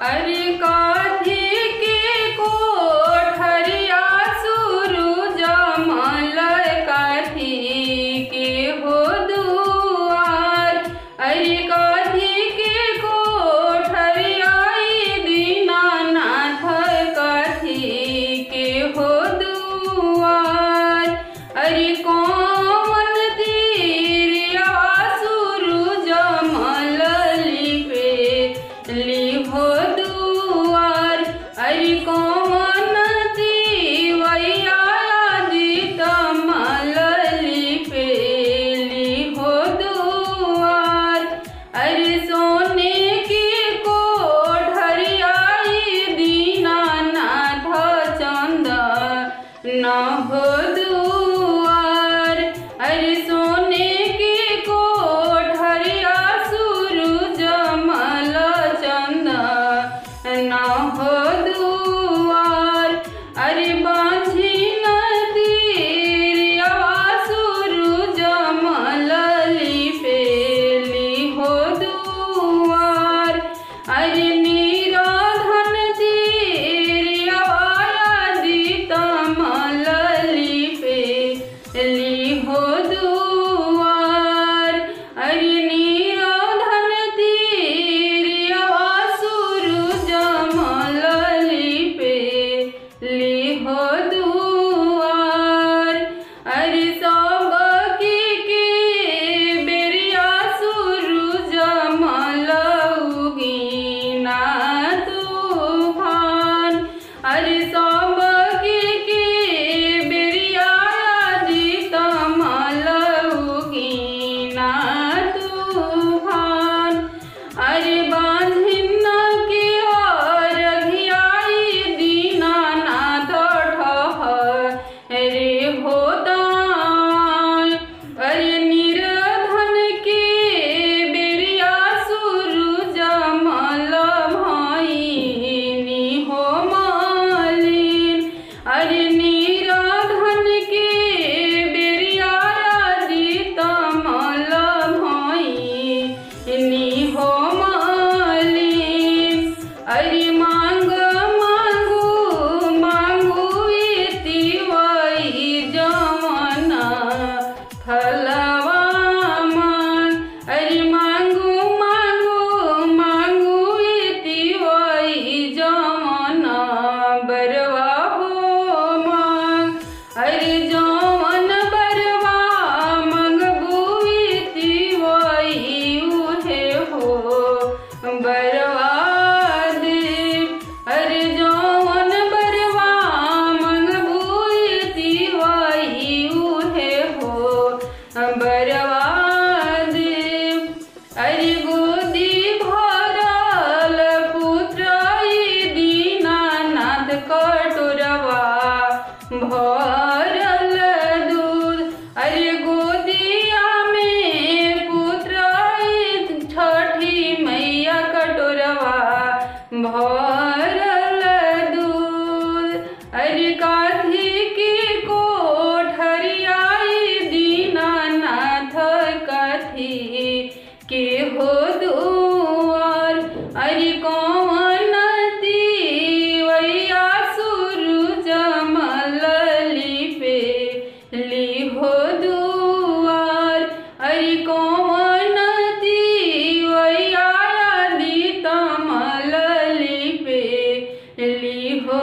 अरे काठी के कोठरिया सूरज मलय काठी के हो दुआर। अरे काठी के कोठरिया दीनानाथ काठी के हो दुआर। अरे कौन तीरिया सूरज मलली पे ली हो दुआर। अरे कौन तीवैया आदित मलली पे ली हो दुआर। अरे सोने की कोठरिया दीनानाथ चंद न हो दुआर। अरे सोने की कोठरिया सूरज मल चंद न हो दुआर। अरे बांझी नदीरिया सूरज मलली पे ली हो दुआर। अरे निराधन तीरिया आदित मलली पे ली हो दुआर। अरे निराधन तीरिया सूरज मलली पे ली हो दुआर। अरे सबकी के बेरिया सूरज मलउगीना तूफान। अरे सबकी के बेरिया आदित मलउगीना तूफान। अरे बांझिन के अरघियाई दीनानाथ ठहरे होताय। अरे निर्धन के बेरिया सूरज मल भइनी हो मलिन। अरे निर्धन के बेरिया आदित मल भइनी हो मलिन। अरे मांग मांगू मांगू तिवई जवन फलवा मांग। अरे मांगू मांगू मांगू तिवई जवन बरवा हो मांग। अरे जवन बरवा मंगबू तिवई उहे हो बरवा देव। अरे जवन बरवा मंगबू तिवई उहे हो बरवा देव। अरे गोदी भरल पुत्र दीनानाथ कटोरवा भरल दूध। अरे गोदिया में पुत्र छठी मैया कटोरवा भरल दूध। अरे काठी की कोठरिया दीनानाथ काठी के हो दुआर। अरे कौन तीवैया सूरज मलली पे ली हो दुआर। अरे कौन तीवैया आदित मलली पे ली हो